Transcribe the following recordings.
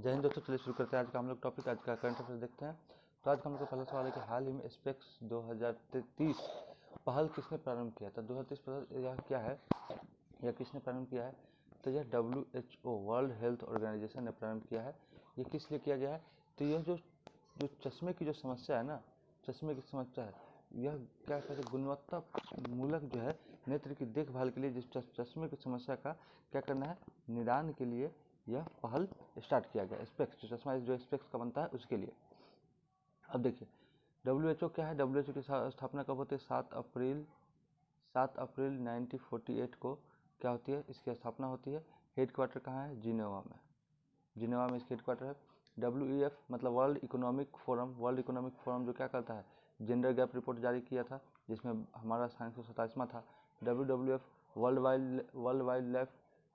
जय हिंद दोस्तों, चलिए शुरू करते हैं आज का हम लोग टॉपिक। आज का करंट अफेयर देखते हैं। तो आज का हम लोग का पहला सवाल है कि हाल ही में स्पेक्स 2030 पहल किसने प्रारंभ किया था। 2030 पहल यह क्या है, यह किसने प्रारंभ किया है? तो यह WHO वर्ल्ड हेल्थ ऑर्गेनाइजेशन ने प्रारंभ किया है। ये किस लिए किया गया है? तो यह जो जो चश्मे की जो समस्या है ना, चश्मे की समस्या है, यह क्या कहते हैं, गुणवत्ता मूलक जो है नेत्र की देखभाल के लिए जिस चश्मे की समस्या का क्या करना है, निदान के लिए यह पहल स्टार्ट किया गया। स्पेक्स जो चश्मा जो स्पेक्स का बनता है उसके लिए। अब देखिए WHO क्या है। WHO की स्थापना कब होती है? 7 अप्रैल 1948 को क्या होती है, इसकी स्थापना होती है। हेड क्वार्टर कहाँ है? जिनेवा में। जिनेवा में इसकी हेड क्वार्टर है। WEF मतलब world economic forum. World economic forum जो क्या करता है, जेंडर गैप रिपोर्ट जारी किया था, जिसमें हमारा 127वां था। WWF वर्ल्ड वाइल्ड लाइफ,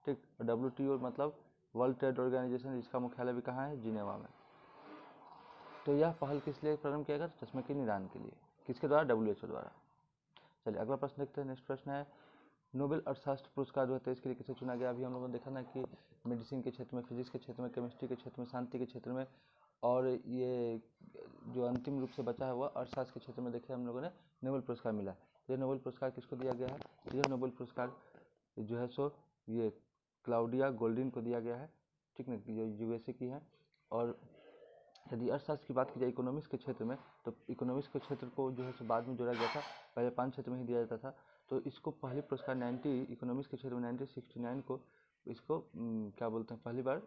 ठीक। WTO मतलब वर्ल्ड ट्रेड ऑर्गेनाइजेशन, जिसका मुख्यालय भी कहाँ है? जिनेवा में। तो यह पहल किस लिए प्रारंभ किया गया? चश्मे के निदान के लिए। किसके द्वारा? WHO द्वारा। चलिए अगला प्रश्न देखते हैं। नेक्स्ट प्रश्न है, नोबेल अर्थशास्त्र पुरस्कार 2023 के लिए किसे चुना गया? अभी हम लोगों ने देखा ना कि मेडिसिन के क्षेत्र में, फिजिक्स के क्षेत्र में, केमिस्ट्री के क्षेत्र में, शांति के क्षेत्र में, और ये जो अंतिम रूप से बचा है वह अर्थशास्त्र के क्षेत्र में देखे हम लोगों ने नोबेल पुरस्कार मिला। ये नोबेल पुरस्कार किसको दिया गया है? यह नोबेल पुरस्कार जो है सो ये क्लाउडिया गोल्डिन को दिया गया है, ठीक ना, जो USA की है। और यदि अर्थशास्त्र की बात की जाए इकोनॉमिक्स के क्षेत्र में, तो इकोनॉमिक्स के क्षेत्र को जो है सो बाद में जोड़ा गया था, पहले 5 क्षेत्र में ही दिया जाता था। तो इसको पहली पुरस्कार इकोनॉमिक्स के क्षेत्र में 1969 को इसको क्या बोलते हैं, पहली बार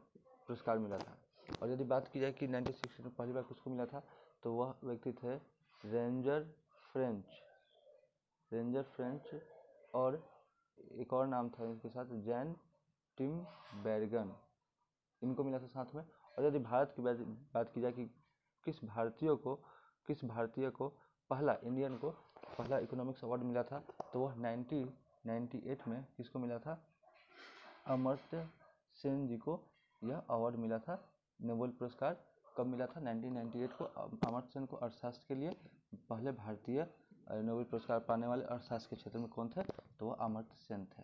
पुरस्कार मिला था। और यदि बात की जाए कि 1960 में पहली बार किसको मिला था, तो वह व्यक्ति थे रेंजर फ्रेंच, और एक और नाम था इनके साथ, जैन टिम बेर्गन, इनको मिला था साथ में। और यदि भारत की बात की जाए कि किस भारतीय को पहला इकोनॉमिक्स अवार्ड मिला था, तो वह 1998 में किसको मिला था? अमर्त्य सेन जी को यह अवार्ड मिला था। नोबेल पुरस्कार कब मिला था? 1998 को अमर्त्य सेन को अर्थशास्त्र के लिए पहले भारतीय नोबेल पुरस्कार पाने वाले अर्थशास्त्र के क्षेत्र में कौन थे? तो वह अमर्त्य सेन थे।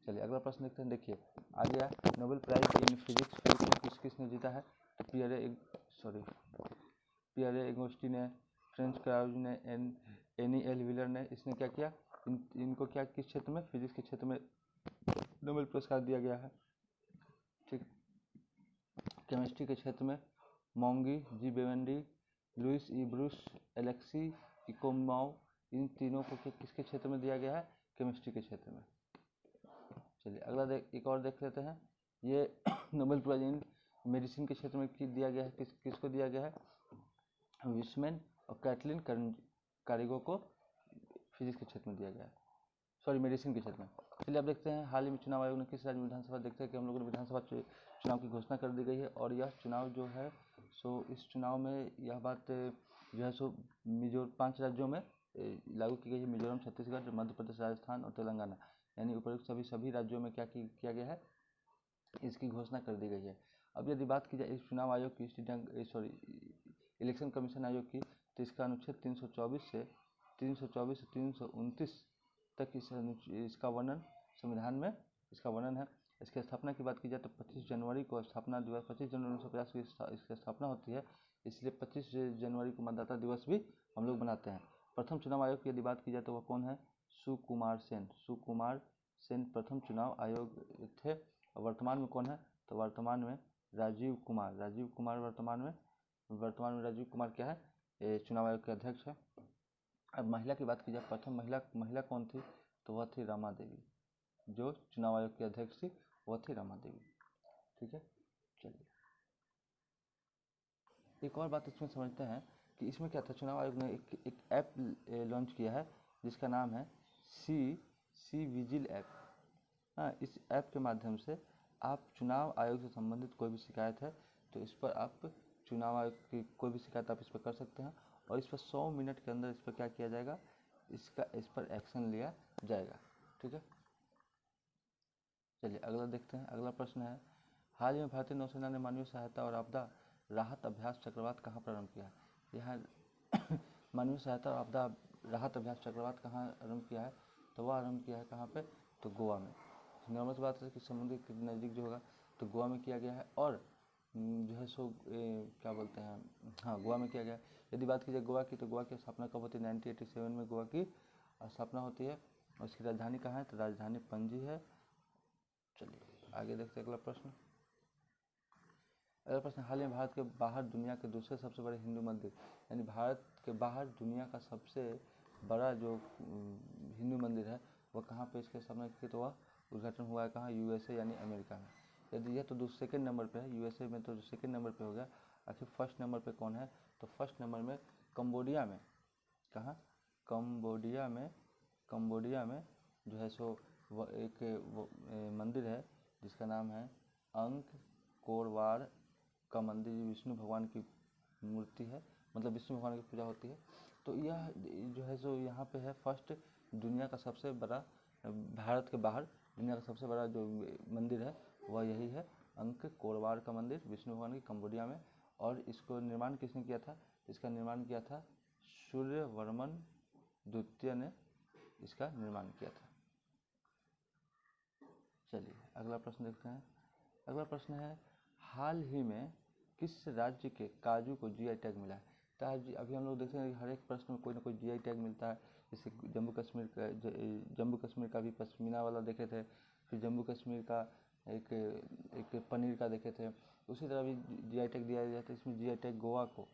चलिए अगला प्रश्न देखते हैं। देखिए आ गया, नोबेल प्राइज इन फिजिक्स में किसने जीता है? तो पियरे एगोस्टी ने, फ्रेंच क्राउज ने, एनी एल व्हीलर ने, इसने क्या किया, इनको क्या किस क्षेत्र में, फिजिक्स के क्षेत्र में नोबेल पुरस्कार दिया गया है, ठीक। केमिस्ट्री के क्षेत्र में मोंगी जी बेवेंडी, लुइस ई ब्रूस, एलेक्सी इकोमाओ, इन तीनों को किसके क्षेत्र में दिया गया है? केमिस्ट्री के क्षेत्र में। चलिए अगला एक और देख लेते हैं। ये नोबेल प्राइज इन मेडिसिन के क्षेत्र में दिया गया है, किसको दिया गया है? विस्मैन और कैटलिन कारिगो को फिजिक्स के क्षेत्र में दिया गया है, मेडिसिन के क्षेत्र में। चलिए अब देखते हैं, हाल ही में चुनाव आयोग ने किस राज्य में विधानसभा, देखते हैं कि हम लोगों ने विधानसभा चुनाव की घोषणा कर दी गई है। और यह चुनाव जो है सो इस चुनाव में यह बात जो है सो 5 राज्यों में लागू की गई है। मिजोरम, छत्तीसगढ़, मध्य प्रदेश, राजस्थान और तेलंगाना, यानी उपयुक्त सभी राज्यों में क्या किया गया है, इसकी घोषणा कर दी गई है। अब यदि बात की जाए इस चुनाव आयोग की, इलेक्शन कमीशन आयोग की, तो इसका अनुच्छेद 324 से 329 तक इसका वर्णन संविधान में इसका वर्णन है। इसकी स्थापना की बात की जाए तो 25 जनवरी को स्थापना दिवस, 25 जनवरी 1950 की इसकी स्थापना होती है, इसलिए 25 जनवरी को मतदाता दिवस भी हम लोग बनाते हैं। प्रथम चुनाव आयोग की यदि बात की जाए तो वह कौन है? सुकुमार सेन प्रथम चुनाव आयोग थे। वर्तमान में कौन है? तो वर्तमान में राजीव कुमार वर्तमान में राजीव कुमार क्या है? चुनाव आयोग के अध्यक्ष है। अब महिला की बात की जाए, प्रथम महिला कौन थी? तो वह थी रमा देवी, जो चुनाव आयोग की अध्यक्ष थी वह थी रमा देवी, ठीक है। चलिए एक और बात इसमें समझते हैं कि इसमें क्या था, चुनाव आयोग ने एक ऐप लॉन्च किया है जिसका नाम है सी विजिल ऐप। हाँ, इस ऐप के माध्यम से आप चुनाव आयोग से संबंधित कोई भी शिकायत है तो इस पर आप चुनाव आयोग की कोई भी शिकायत आप इस पर कर सकते हैं, और इस पर 100 मिनट के अंदर इस पर क्या किया जाएगा, इस पर एक्शन लिया जाएगा, ठीक है। चलिए अगला देखते हैं। अगला प्रश्न है, हाल ही में भारतीय नौसेना ने मानवीय सहायता और आपदा राहत अभ्यास चक्रवात कहाँ प्रारंभ किया? यहाँ मानवीय सहायता और आपदा राहत अभ्यास चक्रवात कहाँ आरंभ किया है? तो वह आरंभ किया है कहाँ पे? तो गोवा में। नॉर्मल सी बात है कि समुद्र के नज़दीक जो होगा तो गोवा में किया गया है। और जो है सो क्या बोलते हैं, हाँ गोवा में किया गया। यदि बात की जाए गोवा की, तो गोवा की स्थापना कब होती है? 1987 में गोवा की स्थापना होती है। और इसकी राजधानी कहाँ है? तो राजधानी पणजी है। चलिए आगे देखते हैं अगला प्रश्न। अगला प्रश्न, हाल ही में भारत के बाहर दुनिया के दूसरे सबसे बड़े हिंदू मंदिर, यानी भारत के बाहर दुनिया का सबसे बड़ा जो हिंदू मंदिर है वह कहाँ पे इसके स्थापना की? तो वह उद्घाटन हुआ है कहाँ? यूएसए यानी अमेरिका में। यदि यह तो सेकंड नंबर पे है, यूएसए में तो सेकंड नंबर पे हो गया। आखिर फर्स्ट नंबर पे कौन है? तो फर्स्ट नंबर में कम्बोडिया में, कहाँ? कम्बोडिया में जो है सो एक मंदिर है जिसका नाम है अंगकोरवाट का मंदिर। विष्णु भगवान की मूर्ति है, मतलब विष्णु भगवान की पूजा होती है। तो यह जो है सो यहाँ पे है फर्स्ट दुनिया का सबसे बड़ा, भारत के बाहर दुनिया का सबसे बड़ा जो मंदिर है वह यही है, अंगकोरवाट का मंदिर विष्णु भगवान की, कम्बोडिया में। और इसको निर्माण किसने किया था? इसका निर्माण किया था सूर्यवर्मन द्वितीय ने इसका निर्माण किया था। चलिए अगला प्रश्न देखते हैं। अगला प्रश्न है, हाल ही में किस राज्य के काजू को जीआई टैग मिला है? तो अभी हम लोग देखते हैं हर एक प्रश्न में कोई ना कोई जीआई टैग मिलता है। जैसे जम्मू कश्मीर का भी पश्मीना वाला देखे थे, फिर जम्मू कश्मीर का एक पनीर का देखे थे। उसी तरह भी जीआई टैग दिया गया था। इसमें जीआई टैग गोवा को,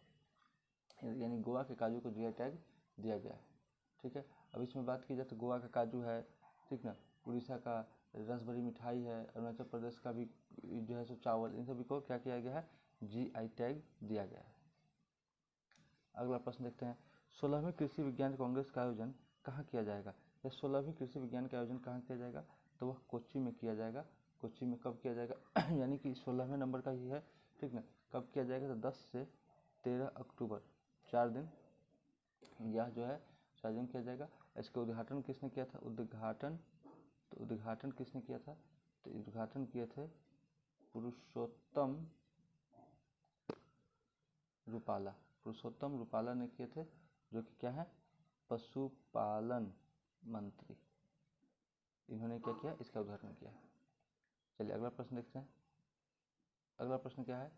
यानी गोवा के काजू को जीआई टैग दिया गया है। ठीक है, अब इसमें बात की जाए तो गोवा का काजू है, ठीक ना, उड़ीसा का रसभरी मिठाई है, अरुणाचल प्रदेश का भी जो है सो चावल, इन सभी को क्या किया गया है? जीआई टैग दिया गया है। अगला प्रश्न देखते हैं, 16वीं कृषि विज्ञान कांग्रेस का आयोजन कहाँ किया जाएगा? या 16वीं कृषि विज्ञान का आयोजन कहाँ किया जाएगा? तो वह कोच्चि में किया जाएगा। कोच्चि में कब किया जाएगा? यानी कि 16वें नंबर का ही है, ठीक ना। कब किया जाएगा? तो 10 से 13 अक्टूबर, 4 दिन यह जो है आयोजन किया जाएगा। इसका उद्घाटन किसने किया था? उद्घाटन किसने किया था? तो उद्घाटन किए थे पुरुषोत्तम रूपाला ने किए थे, जो कि क्या है? पशुपालन मंत्री। इन्होंने क्या किया? इसका उद्घाटन किया। चलिए अगला प्रश्न देखते हैं। अगला प्रश्न क्या है?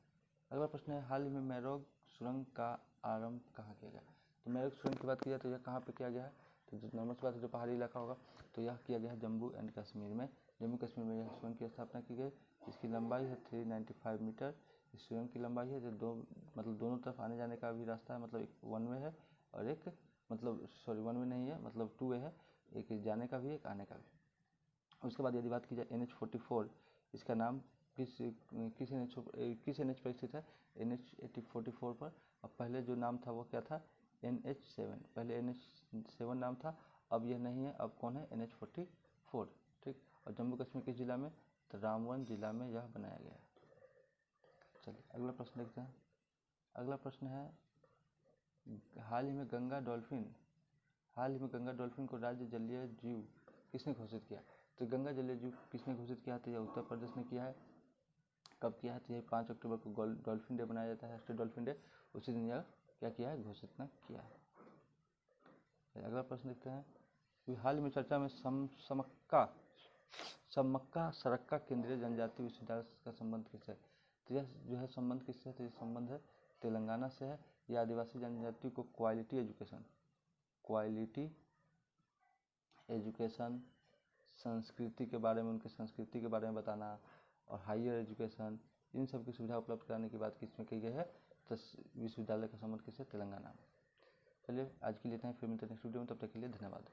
अगला प्रश्न है, हाल ही में मैरोग सुरंग का आरंभ कहाँ किया गया? तो मैरोग सुरंग की बात की जाए तो यह कहाँ पे किया गया है? तो नॉर्मल सी बात है, जो पहाड़ी इलाका होगा तो यह किया गया है जम्मू एंड कश्मीर में। जम्मू कश्मीर में यह सुरंग की स्थापना की गई। इसकी लंबाई है 395 मीटर। इस सुरंग की लंबाई है जो दोनों तरफ आने जाने का भी रास्ता है, मतलब एक वन वे है और एक वन वे नहीं है, मतलब 2 वे है, एक जाने का भी एक आने का भी। उसके बाद यदि बात की जाए NH44, इसका नाम किस NH पर स्थित है? NH44 पर। अब पहले जो नाम था वो क्या था? NH7, पहले NH7 नाम था, अब यह नहीं है, अब कौन है? NH44, ठीक। और जम्मू कश्मीर किस जिला में? तो रामबन जिला में यह बनाया गया है। चलिए अगला प्रश्न देखते हैं। अगला प्रश्न है, हाल ही में गंगा डॉल्फिन को राज्य जलीय जीव किसने घोषित किया? तो गंगा जलीय जीव किसने घोषित किया? तो यह उत्तर प्रदेश ने किया है। कब किया है? तो यह 5 अक्टूबर को डॉल्फिन डे मनाया जाता है, राष्ट्रीय डॉल्फिन डे। उसी दिन यह क्या किया है? घोषित किया है। अगला प्रश्न देखते हैं, हाल में चर्चा में समक्का सरक्का केंद्रीय जनजाति विश्वविद्यालय का संबंध किससे है? तो यह जो है संबंध किससे है? तो यह संबंध है तेलंगाना से है। यह आदिवासी जनजाति को क्वालिटी एजुकेशन, संस्कृति के बारे में, उनकी संस्कृति के बारे में बताना और हायर एजुकेशन, इन सब की सुविधा उपलब्ध कराने की बात किसमें की गई है? तो विश्वविद्यालय का संबंध किससे? तेलंगाना में। चलिए आज के लिए इतना ही, फिर मिलते हैं नेक्स्ट वीडियो में, तब तक के लिए धन्यवाद।